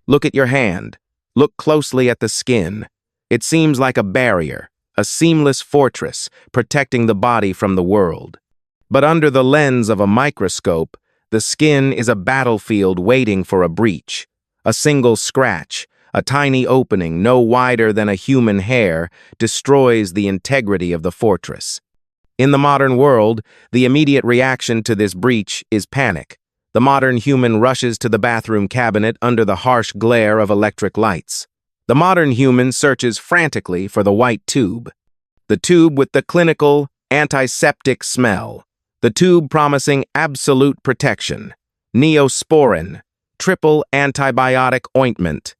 Look at your hand. Look closely at the skin. It seems like a barrier, a seamless fortress protecting the body from the world. But under the lens of a microscope, the skin is a battlefield waiting for a breach. A single scratch, a tiny opening no wider than a human hair, destroys the integrity of the fortress. In the modern world, the immediate reaction to this breach is panic. The modern human rushes to the bathroom cabinet under the harsh glare of electric lights. The modern human searches frantically for the white tube. The tube with the clinical, antiseptic smell. The tube promising absolute protection. Neosporin, triple antibiotic ointment.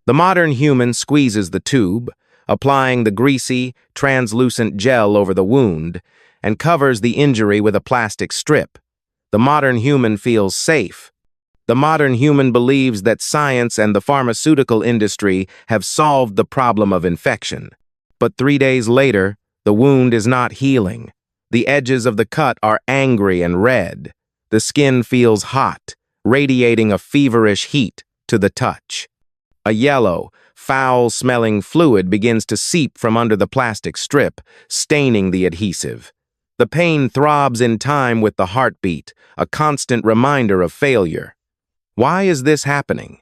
The modern human squeezes the tube, applying the greasy, translucent gel over the wound, and covers the injury with a plastic strip. The modern human feels safe. The modern human believes that science and the pharmaceutical industry have solved the problem of infection. But 3 days later, the wound is not healing. The edges of the cut are angry and red. The skin feels hot, radiating a feverish heat to the touch. A yellow, foul-smelling fluid begins to seep from under the plastic strip, staining the adhesive. The pain throbs in time with the heartbeat, a constant reminder of failure. Why is this happening?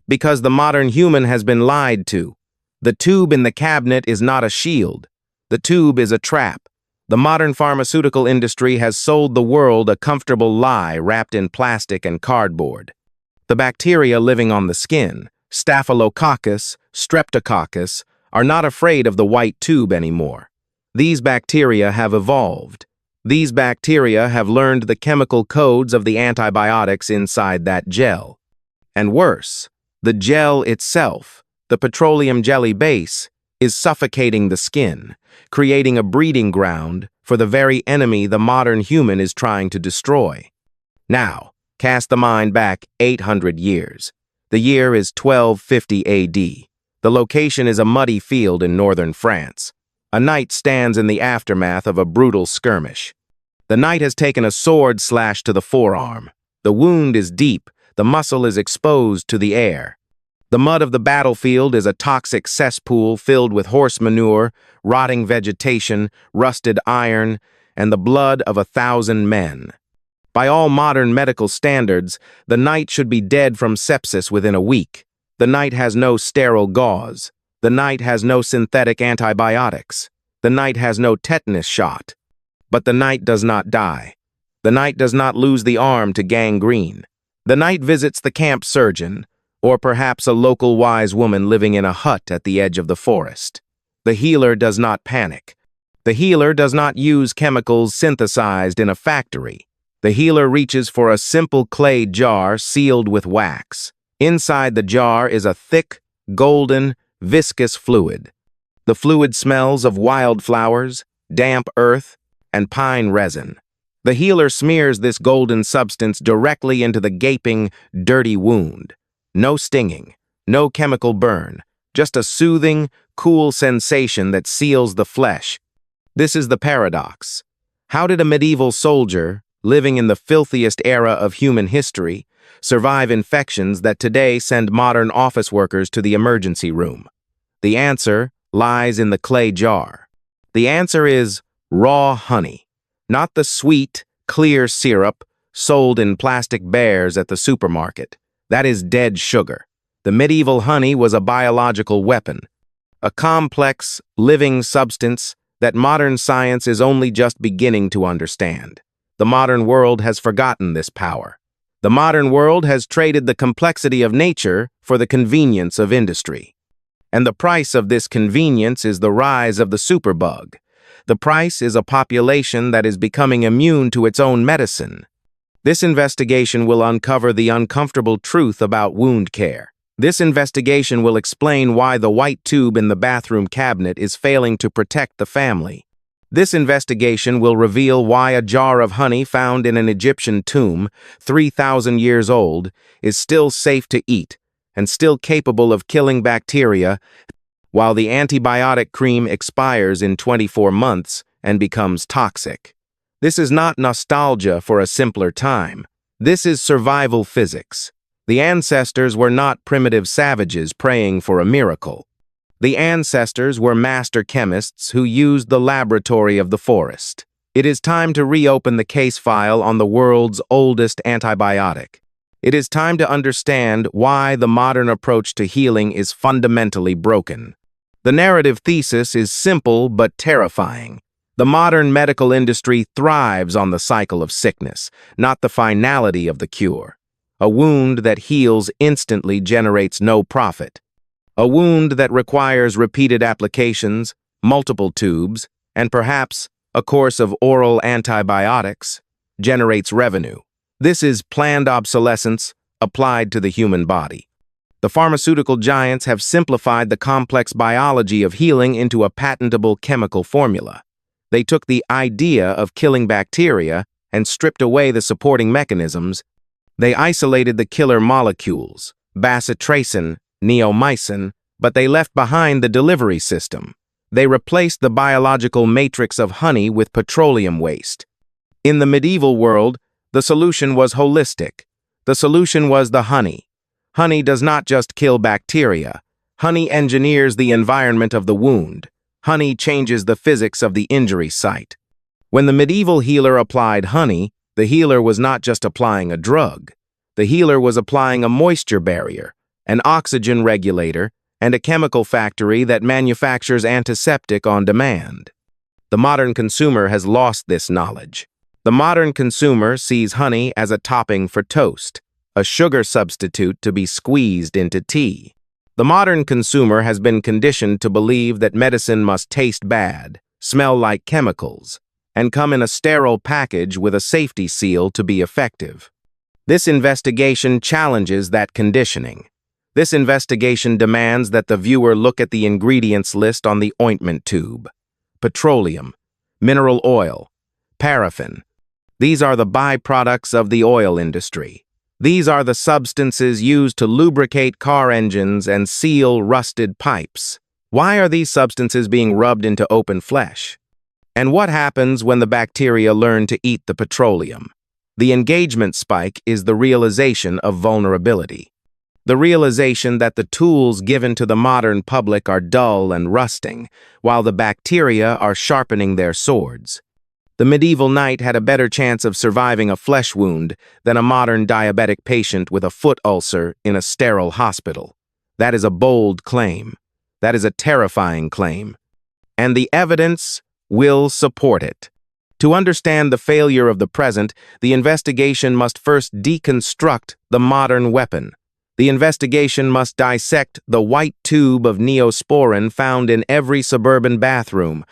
Because the modern human has been lied to. The tube in the cabinet is not a shield. The tube is a trap. The modern pharmaceutical industry has sold the world a comfortable lie wrapped in plastic and cardboard. The bacteria living on the skin, Staphylococcus, Streptococcus, are not afraid of the white tube anymore. These bacteria have evolved. These bacteria have learned the chemical codes of the antibiotics inside that gel. And worse, the gel itself, the petroleum jelly base, is suffocating the skin, creating a breeding ground for the very enemy the modern human is trying to destroy. Now, cast the mind back 800 years. The year is 1250 AD. The location is a muddy field in northern France. A knight stands in the aftermath of a brutal skirmish. The knight has taken a sword slash to the forearm. The wound is deep, the muscle is exposed to the air. The mud of the battlefield is a toxic cesspool filled with horse manure, rotting vegetation, rusted iron, and the blood of 1,000 men. By all modern medical standards, the knight should be dead from sepsis within a week. The knight has no sterile gauze. The knight has no synthetic antibiotics. The knight has no tetanus shot. But the knight does not die. The knight does not lose the arm to gangrene. The knight visits the camp surgeon, or perhaps a local wise woman living in a hut at the edge of the forest. The healer does not panic. The healer does not use chemicals synthesized in a factory. The healer reaches for a simple clay jar sealed with wax. Inside the jar is a thick, golden, viscous fluid. The fluid smells of wildflowers, damp earth, and pine resin. The healer smears this golden substance directly into the gaping, dirty wound. No stinging, no chemical burn, just a soothing, cool sensation that seals the flesh. This is the paradox. How did a medieval soldier, living in the filthiest era of human history, survive infections that today send modern office workers to the emergency room? The answer lies in the clay jar. The answer is raw honey, not the sweet, clear syrup sold in plastic bears at the supermarket. That is dead sugar. The medieval honey was a biological weapon, a complex, living substance that modern science is only just beginning to understand. The modern world has forgotten this power. The modern world has traded the complexity of nature for the convenience of industry. And the price of this convenience is the rise of the superbug. The price is a population that is becoming immune to its own medicine. This investigation will uncover the uncomfortable truth about wound care. This investigation will explain why the white tube in the bathroom cabinet is failing to protect the family. This investigation will reveal why a jar of honey found in an Egyptian tomb, 3,000 years old, is still safe to eat and still capable of killing bacteria, while the antibiotic cream expires in 24 months and becomes toxic. This is not nostalgia for a simpler time. This is survival physics. The ancestors were not primitive savages praying for a miracle. The ancestors were master chemists who used the laboratory of the forest. It is time to reopen the case file on the world's oldest antibiotic. It is time to understand why the modern approach to healing is fundamentally broken. The narrative thesis is simple but terrifying. The modern medical industry thrives on the cycle of sickness, not the finality of the cure. A wound that heals instantly generates no profit. A wound that requires repeated applications, multiple tubes, and perhaps a course of oral antibiotics generates revenue. This is planned obsolescence applied to the human body. The pharmaceutical giants have simplified the complex biology of healing into a patentable chemical formula. They took the idea of killing bacteria and stripped away the supporting mechanisms. They isolated the killer molecules, bacitracin, neomycin, but they left behind the delivery system. They replaced the biological matrix of honey with petroleum waste. In the medieval world, the solution was holistic. The solution was the honey. Honey does not just kill bacteria. Honey engineers the environment of the wound. Honey changes the physics of the injury site. When the medieval healer applied honey, the healer was not just applying a drug. The healer was applying a moisture barrier, an oxygen regulator, and a chemical factory that manufactures antiseptic on demand. The modern consumer has lost this knowledge. The modern consumer sees honey as a topping for toast, a sugar substitute to be squeezed into tea. The modern consumer has been conditioned to believe that medicine must taste bad, smell like chemicals, and come in a sterile package with a safety seal to be effective. This investigation challenges that conditioning. This investigation demands that the viewer look at the ingredients list on the ointment tube. Petroleum, mineral oil, paraffin. These are the byproducts of the oil industry. These are the substances used to lubricate car engines and seal rusted pipes. Why are these substances being rubbed into open flesh? And what happens when the bacteria learn to eat the petroleum? The engagement spike is the realization of vulnerability. The realization that the tools given to the modern public are dull and rusting, while the bacteria are sharpening their swords. The medieval knight had a better chance of surviving a flesh wound than a modern diabetic patient with a foot ulcer in a sterile hospital. That is a bold claim. That is a terrifying claim. And the evidence will support it. To understand the failure of the present, the investigation must first deconstruct the modern weapon. The investigation must dissect the white tube of Neosporin found in every suburban bathroom.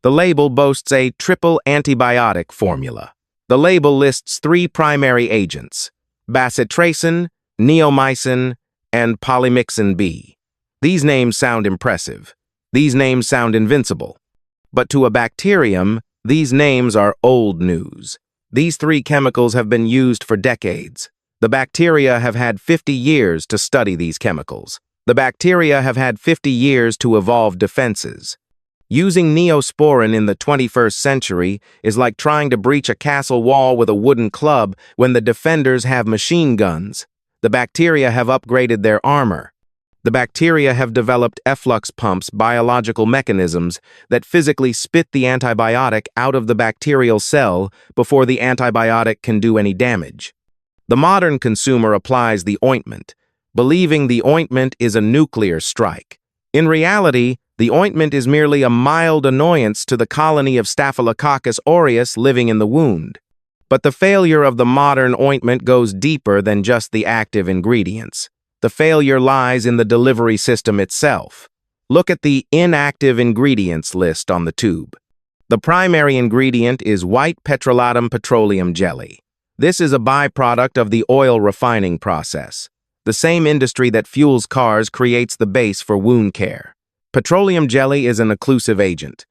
The label boasts a triple antibiotic formula. The label lists 3 primary agents: bacitracin, neomycin, and polymyxin B. These names sound impressive. These names sound invincible. But to a bacterium, these names are old news. These 3 chemicals have been used for decades. The bacteria have had 50 years to study these chemicals. The bacteria have had 50 years to evolve defenses. Using Neosporin in the 21st century is like trying to breach a castle wall with a wooden club when the defenders have machine guns. The bacteria have upgraded their armor. The bacteria have developed efflux pumps, biological mechanisms that physically spit the antibiotic out of the bacterial cell before the antibiotic can do any damage. The modern consumer applies the ointment, believing the ointment is a nuclear strike. In reality, the ointment is merely a mild annoyance to the colony of Staphylococcus aureus living in the wound. But the failure of the modern ointment goes deeper than just the active ingredients. The failure lies in the delivery system itself. Look at the inactive ingredients list on the tube. The primary ingredient is white petroleum jelly. This is a byproduct of the oil refining process. The same industry that fuels cars creates the base for wound care. Petroleum jelly is an occlusive agent.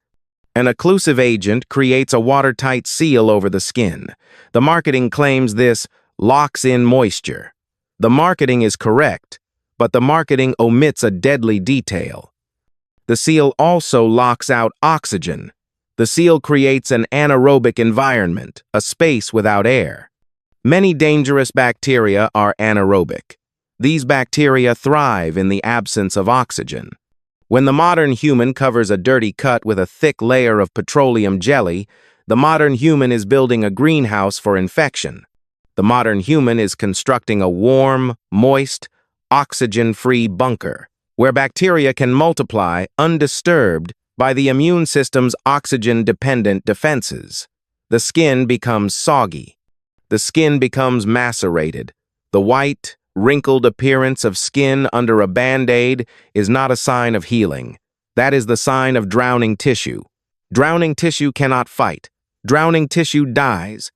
An occlusive agent creates a watertight seal over the skin. The marketing claims this locks in moisture. The marketing is correct, but the marketing omits a deadly detail. The seal also locks out oxygen. The seal creates an anaerobic environment, a space without air. Many dangerous bacteria are anaerobic. These bacteria thrive in the absence of oxygen. When the modern human covers a dirty cut with a thick layer of petroleum jelly, the modern human is building a greenhouse for infection. The modern human is constructing a warm, moist, oxygen-free bunker, where bacteria can multiply undisturbed by the immune system's oxygen-dependent defenses. The skin becomes soggy. The skin becomes macerated. The white, wrinkled appearance of skin under a Band-Aid is not a sign of healing. That is the sign of drowning tissue. Drowning tissue cannot fight. Drowning tissue dies.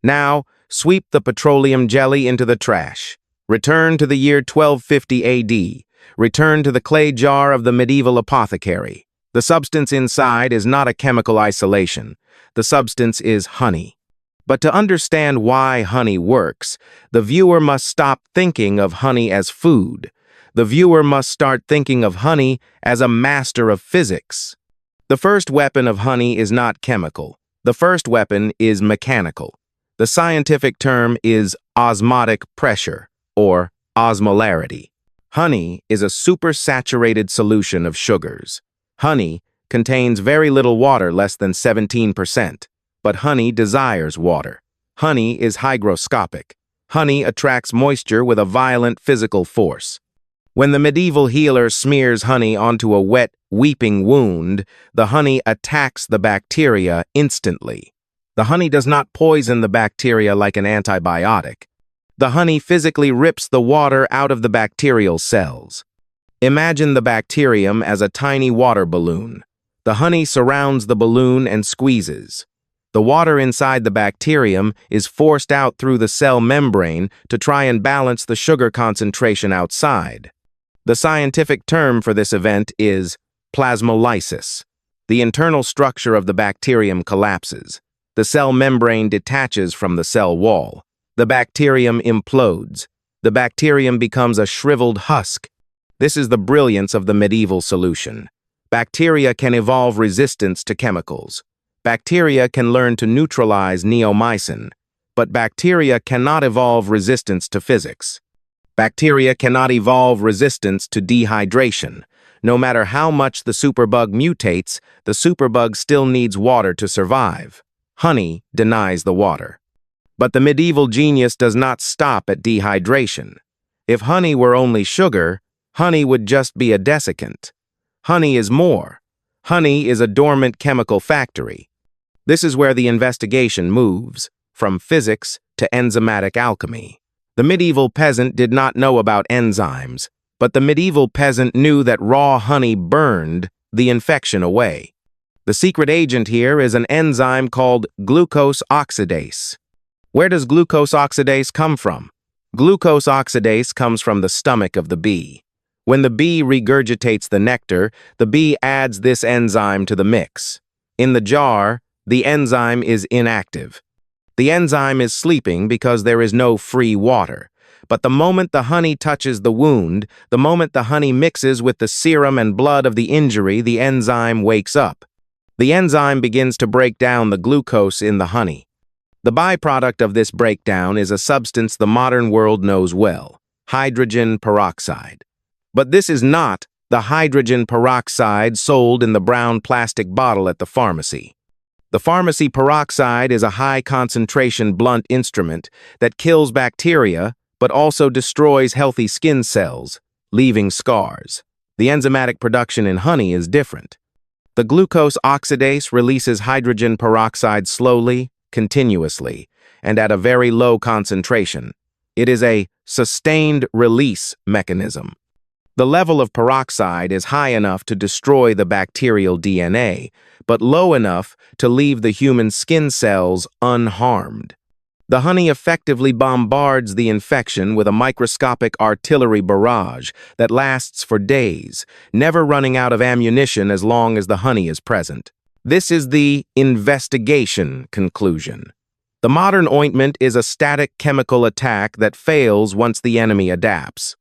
Now, sweep the petroleum jelly into the trash. Return to the year 1250 AD. Return to the clay jar of the medieval apothecary. The substance inside is not a chemical isolation. The substance is honey. But to understand why honey works, the viewer must stop thinking of honey as food. The viewer must start thinking of honey as a master of physics. The first weapon of honey is not chemical. The first weapon is mechanical. The scientific term is osmotic pressure, or osmolarity. Honey is a supersaturated solution of sugars. Honey contains very little water, less than 17%, but honey desires water. Honey is hygroscopic. Honey attracts moisture with a violent physical force. When the medieval healer smears honey onto a wet, weeping wound, the honey attacks the bacteria instantly. The honey does not poison the bacteria like an antibiotic. The honey physically rips the water out of the bacterial cells. Imagine the bacterium as a tiny water balloon. The honey surrounds the balloon and squeezes. The water inside the bacterium is forced out through the cell membrane to try and balance the sugar concentration outside. The scientific term for this event is plasmolysis. The internal structure of the bacterium collapses. The cell membrane detaches from the cell wall. The bacterium implodes. The bacterium becomes a shriveled husk. This is the brilliance of the medieval solution. Bacteria can evolve resistance to chemicals. Bacteria can learn to neutralize neomycin, but bacteria cannot evolve resistance to physics. Bacteria cannot evolve resistance to dehydration. No matter how much the superbug mutates, the superbug still needs water to survive. Honey denies the water. But the medieval genius does not stop at dehydration. If honey were only sugar, honey would just be a desiccant. Honey is more. Honey is a dormant chemical factory. This is where the investigation moves, from physics to enzymatic alchemy. The medieval peasant did not know about enzymes, but the medieval peasant knew that raw honey burned the infection away. The secret agent here is an enzyme called glucose oxidase. Where does glucose oxidase come from? Glucose oxidase comes from the stomach of the bee. When the bee regurgitates the nectar, the bee adds this enzyme to the mix. In the jar, the enzyme is inactive. The enzyme is sleeping because there is no free water. But the moment the honey touches the wound, the moment the honey mixes with the serum and blood of the injury, the enzyme wakes up. The enzyme begins to break down the glucose in the honey. The byproduct of this breakdown is a substance the modern world knows well, hydrogen peroxide. But this is not the hydrogen peroxide sold in the brown plastic bottle at the pharmacy. The pharmacy peroxide is a high-concentration blunt instrument that kills bacteria but also destroys healthy skin cells, leaving scars. The enzymatic production in honey is different. The glucose oxidase releases hydrogen peroxide slowly, continuously, and at a very low concentration. It is a sustained release mechanism. The level of peroxide is high enough to destroy the bacterial DNA, but low enough to leave the human skin cells unharmed. The honey effectively bombards the infection with a microscopic artillery barrage that lasts for days, never running out of ammunition as long as the honey is present. This is the investigation conclusion. The modern ointment is a static chemical attack that fails once the enemy adapts.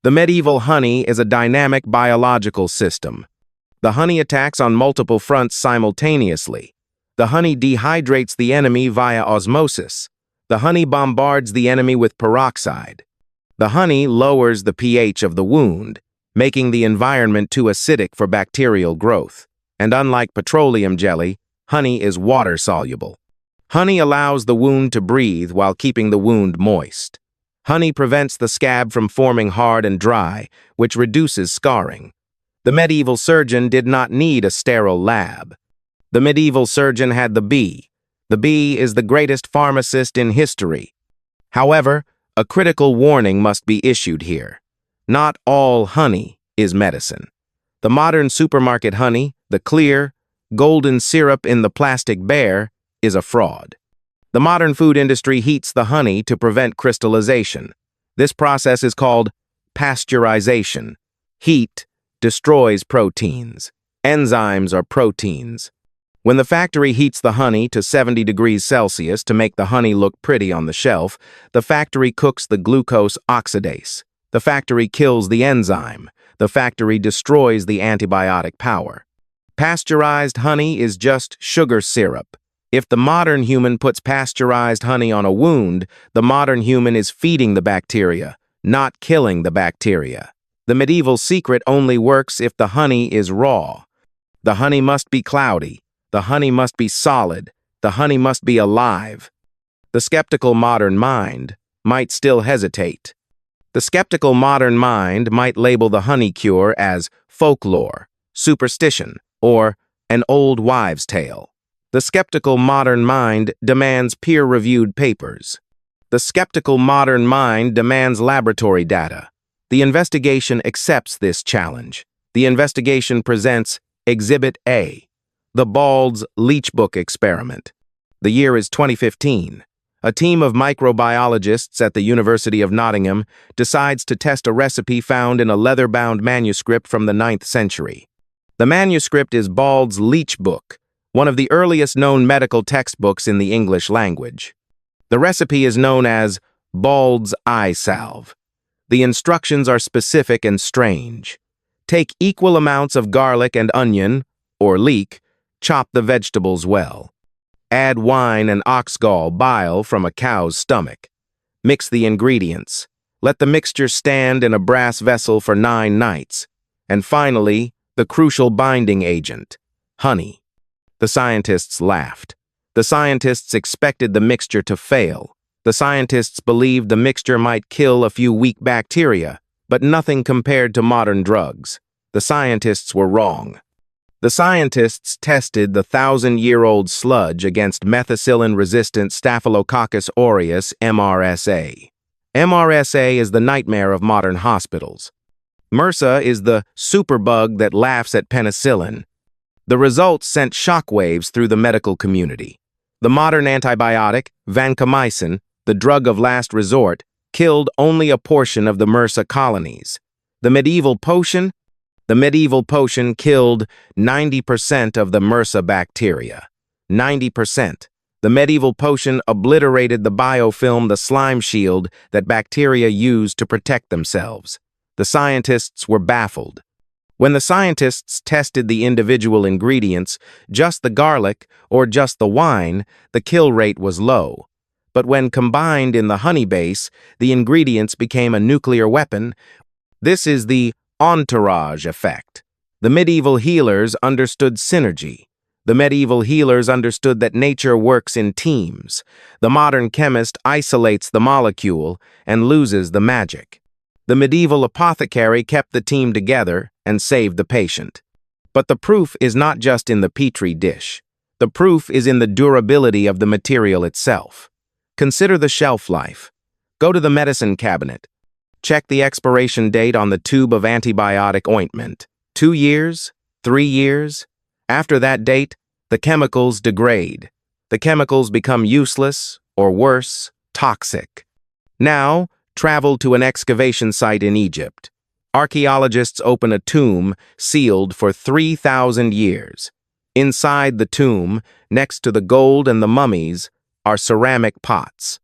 The medieval honey is a dynamic biological system. The honey attacks on multiple fronts simultaneously. The honey dehydrates the enemy via osmosis. The honey bombards the enemy with peroxide. The honey lowers the pH of the wound, making the environment too acidic for bacterial growth. And unlike petroleum jelly, honey is water-soluble. Honey allows the wound to breathe while keeping the wound moist. Honey prevents the scab from forming hard and dry, which reduces scarring. The medieval surgeon did not need a sterile lab. The medieval surgeon had the bee. The bee is the greatest pharmacist in history. However, a critical warning must be issued here. Not all honey is medicine. The modern supermarket honey, the clear, golden syrup in the plastic bear, is a fraud. The modern food industry heats the honey to prevent crystallization. This process is called pasteurization. Heat destroys proteins. Enzymes are proteins. When the factory heats the honey to 70 degrees Celsius to make the honey look pretty on the shelf, the factory cooks the glucose oxidase. The factory kills the enzyme. The factory destroys the antibiotic power. Pasteurized honey is just sugar syrup. If the modern human puts pasteurized honey on a wound, the modern human is feeding the bacteria, not killing the bacteria. The medieval secret only works if the honey is raw. The honey must be cloudy. The honey must be solid. The honey must be alive. The skeptical modern mind might still hesitate. The skeptical modern mind might label the honey cure as folklore, superstition, or an old wives' tale. The skeptical modern mind demands peer-reviewed papers. The skeptical modern mind demands laboratory data. The investigation accepts this challenge. The investigation presents Exhibit A, the Bald's Leech Book Experiment. The year is 2015. A team of microbiologists at the University of Nottingham decides to test a recipe found in a leather-bound manuscript from the 9th century. The manuscript is Bald's Leech Book, one of the earliest known medical textbooks in the English language. The recipe is known as Bald's Eye Salve. The instructions are specific and strange. Take equal amounts of garlic and onion, or leek, chop the vegetables well. Add wine and oxgall bile from a cow's stomach. Mix the ingredients. Let the mixture stand in a brass vessel for 9 nights. And finally, the crucial binding agent, honey. The scientists laughed. The scientists expected the mixture to fail. The scientists believed the mixture might kill a few weak bacteria, but nothing compared to modern drugs. The scientists were wrong. The scientists tested the 1,000-year-old sludge against methicillin-resistant Staphylococcus aureus, MRSA. MRSA is the nightmare of modern hospitals. MRSA is the superbug that laughs at penicillin. The results sent shockwaves through the medical community. The modern antibiotic, vancomycin, the drug of last resort, killed only a portion of the MRSA colonies. The medieval potion killed 90% of the MRSA bacteria. 90%. The medieval potion obliterated the biofilm, the slime shield that bacteria use to protect themselves. The scientists were baffled. When the scientists tested the individual ingredients, just the garlic or just the wine, the kill rate was low. But when combined in the honey base, the ingredients became a nuclear weapon. This is the entourage effect. The medieval healers understood synergy. The medieval healers understood that nature works in teams. The modern chemist isolates the molecule and loses the magic. The medieval apothecary kept the team together and saved the patient. But the proof is not just in the petri dish. The proof is in the durability of the material itself. Consider the shelf life. Go to the medicine cabinet. Check the expiration date on the tube of antibiotic ointment. 2 years? 3 years? After that date, the chemicals degrade. The chemicals become useless, or worse, toxic. Now, travel to an excavation site in Egypt. Archaeologists open a tomb sealed for 3,000 years. Inside the tomb, next to the gold and the mummies, are ceramic pots.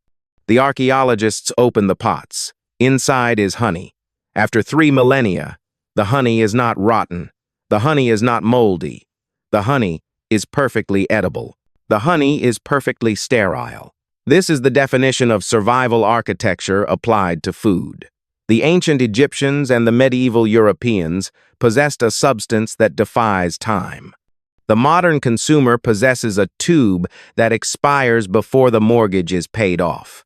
The archaeologists open the pots. Inside is honey. After 3 millennia, the honey is not rotten. The honey is not moldy. The honey is perfectly edible. The honey is perfectly sterile. This is the definition of survival architecture applied to food. The ancient Egyptians and the medieval Europeans possessed a substance that defies time. The modern consumer possesses a tube that expires before the mortgage is paid off.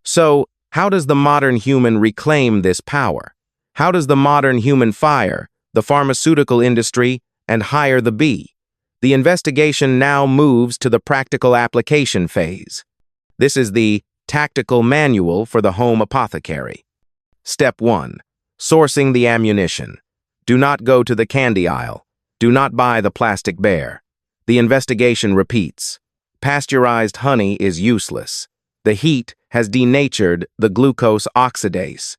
So, how does the modern human reclaim this power? How does the modern human fire the pharmaceutical industry and hire the bee? The investigation now moves to the practical application phase. This is the tactical manual for the home apothecary. Step 1. Sourcing the ammunition. Do not go to the candy aisle. Do not buy the plastic bear. The investigation repeats. Pasteurized honey is useless. The heat has denatured the glucose oxidase.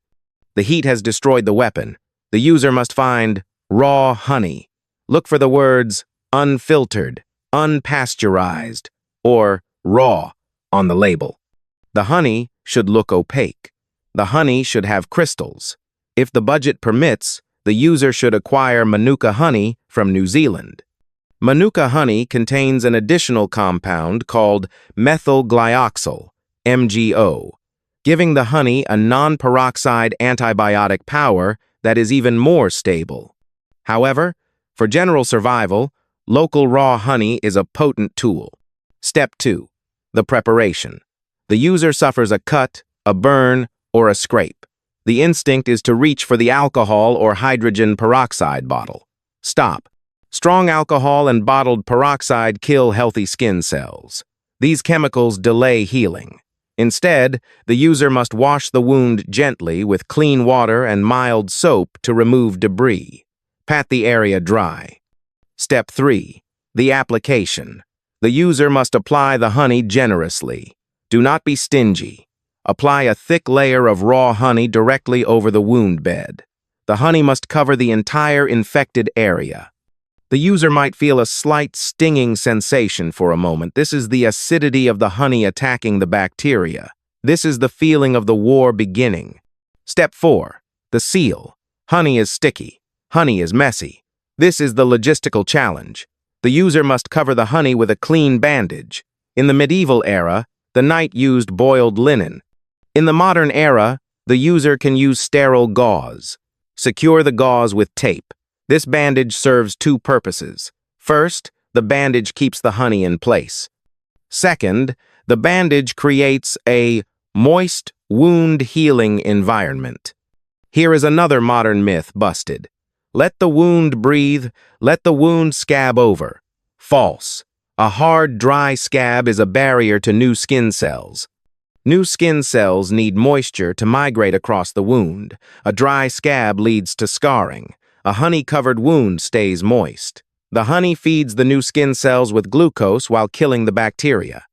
The heat has destroyed the weapon. The user must find raw honey. Look for the words unfiltered, unpasteurized, or raw on the label. The honey should look opaque. The honey should have crystals. If the budget permits, the user should acquire Manuka honey from New Zealand. Manuka honey contains an additional compound called methyl glyoxal, MgO, giving the honey a non-peroxide antibiotic power that is even more stable. However, for general survival, local raw honey is a potent tool. Step 2. The preparation. The user suffers a cut, a burn, or a scrape. The instinct is to reach for the alcohol or hydrogen peroxide bottle. Stop. Strong alcohol and bottled peroxide kill healthy skin cells. These chemicals delay healing. Instead, the user must wash the wound gently with clean water and mild soap to remove debris. Pat the area dry. Step 3. The application. The user must apply the honey generously. Do not be stingy. Apply a thick layer of raw honey directly over the wound bed. The honey must cover the entire infected area. The user might feel a slight stinging sensation for a moment. This is the acidity of the honey attacking the bacteria. This is the feeling of the war beginning. Step 4. The seal. Honey is sticky. Honey is messy. This is the logistical challenge. The user must cover the honey with a clean bandage. In the medieval era, the knight used boiled linen. In the modern era, the user can use sterile gauze. Secure the gauze with tape. This bandage serves two purposes. First, the bandage keeps the honey in place. Second, the bandage creates a moist, wound-healing environment. Here is another modern myth busted. Let the wound breathe, let the wound scab over. False. A hard, dry scab is a barrier to new skin cells. New skin cells need moisture to migrate across the wound. A dry scab leads to scarring. A honey-covered wound stays moist. The honey feeds the new skin cells with glucose while killing the bacteria.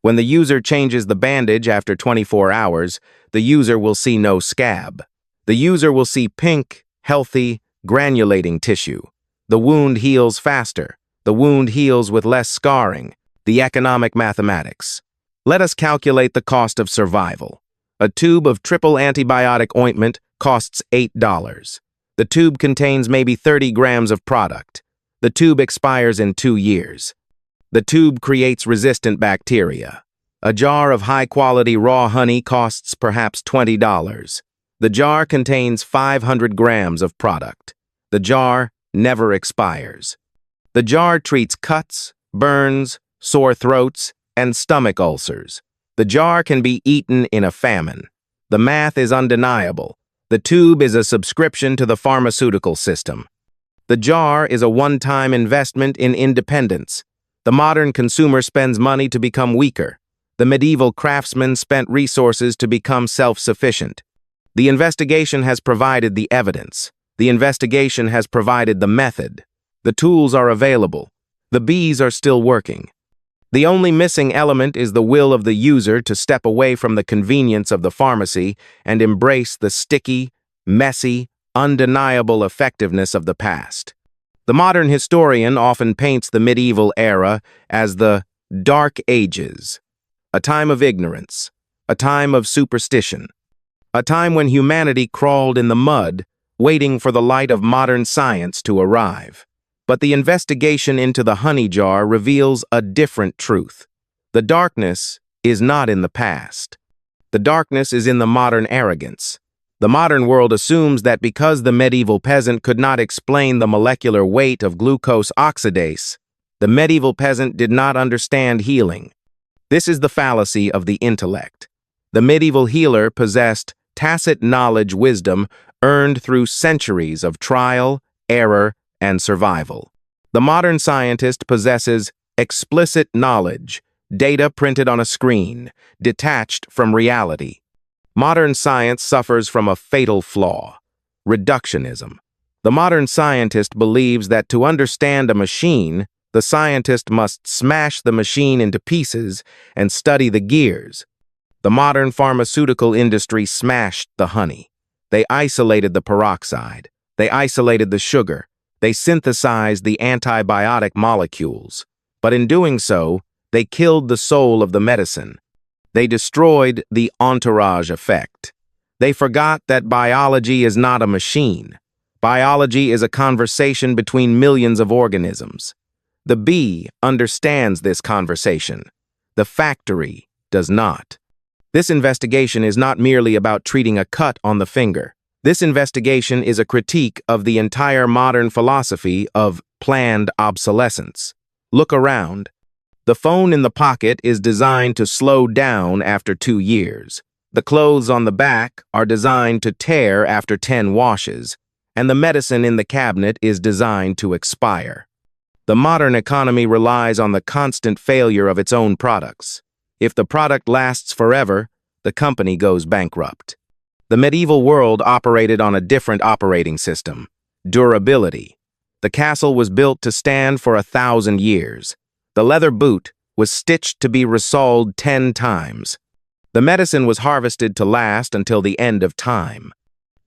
When the user changes the bandage after 24 hours, the user will see no scab. The user will see pink, healthy, granulating tissue. The wound heals faster. The wound heals with less scarring. The economic mathematics. Let us calculate the cost of survival. A tube of triple antibiotic ointment costs $8. The tube contains maybe 30 grams of product. The tube expires in 2 years. The tube creates resistant bacteria. A jar of high-quality raw honey costs perhaps $20. The jar contains 500 grams of product. The jar never expires. The jar treats cuts, burns, sore throats, and stomach ulcers. The jar can be eaten in a famine. The math is undeniable. The tube is a subscription to the pharmaceutical system. The jar is a one-time investment in independence. The modern consumer spends money to become weaker. The medieval craftsman spent resources to become self-sufficient. The investigation has provided the evidence. The investigation has provided the method. The tools are available. The bees are still working. The only missing element is the will of the user to step away from the convenience of the pharmacy and embrace the sticky, messy, undeniable effectiveness of the past. The modern historian often paints the medieval era as the Dark Ages, a time of ignorance, a time of superstition, a time when humanity crawled in the mud, waiting for the light of modern science to arrive. But the investigation into the honey jar reveals a different truth. The darkness is not in the past. The darkness is in the modern arrogance. The modern world assumes that because the medieval peasant could not explain the molecular weight of glucose oxidase, the medieval peasant did not understand healing. This is the fallacy of the intellect. The medieval healer possessed tacit knowledge wisdom earned through centuries of trial, error, and survival. The modern scientist possesses explicit knowledge, data printed on a screen, detached from reality. Modern science suffers from a fatal flaw: reductionism. The modern scientist believes that to understand a machine, the scientist must smash the machine into pieces and study the gears. The modern pharmaceutical industry smashed the honey. They isolated the peroxide. They isolated the sugar. They synthesized the antibiotic molecules. But in doing so, they killed the soul of the medicine. They destroyed the entourage effect. They forgot that biology is not a machine. Biology is a conversation between millions of organisms. The bee understands this conversation. The factory does not. This investigation is not merely about treating a cut on the finger. This investigation is a critique of the entire modern philosophy of planned obsolescence. Look around. The phone in the pocket is designed to slow down after 2 years. The clothes on the back are designed to tear after 10 washes, and the medicine in the cabinet is designed to expire. The modern economy relies on the constant failure of its own products. If the product lasts forever, the company goes bankrupt. The medieval world operated on a different operating system: durability. The castle was built to stand for 1,000 years. The leather boot was stitched to be resoled 10 times. The medicine was harvested to last until the end of time.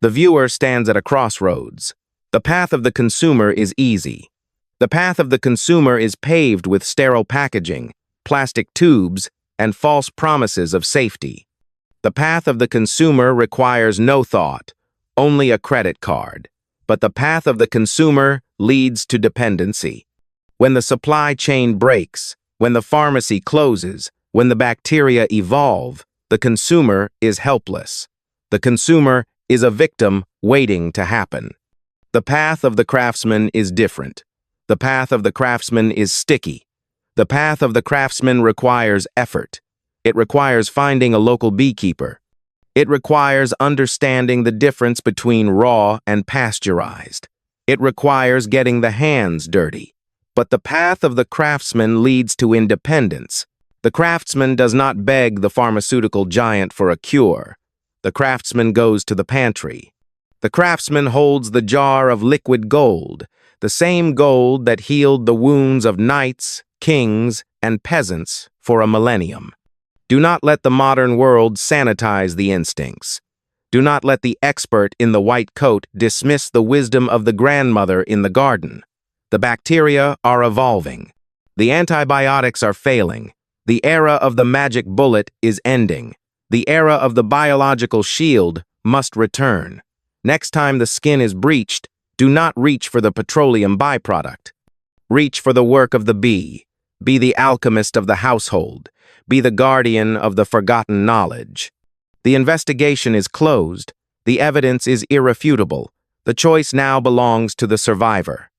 The viewer stands at a crossroads. The path of the consumer is easy. The path of the consumer is paved with sterile packaging, plastic tubes, and false promises of safety. The path of the consumer requires no thought, only a credit card. But the path of the consumer leads to dependency. When the supply chain breaks, when the pharmacy closes, when the bacteria evolve, the consumer is helpless. The consumer is a victim waiting to happen. The path of the craftsman is different. The path of the craftsman is sticky. The path of the craftsman requires effort. It requires finding a local beekeeper. It requires understanding the difference between raw and pasteurized. It requires getting the hands dirty. But the path of the craftsman leads to independence. The craftsman does not beg the pharmaceutical giant for a cure. The craftsman goes to the pantry. The craftsman holds the jar of liquid gold, the same gold that healed the wounds of knights, kings, and peasants for a millennium. Do not let the modern world sanitize the instincts. Do not let the expert in the white coat dismiss the wisdom of the grandmother in the garden. The bacteria are evolving. The antibiotics are failing. The era of the magic bullet is ending. The era of the biological shield must return. Next time the skin is breached, do not reach for the petroleum byproduct. Reach for the work of the bee. Be the alchemist of the household. Be the guardian of the forgotten knowledge. The investigation is closed. The evidence is irrefutable. The choice now belongs to the survivor.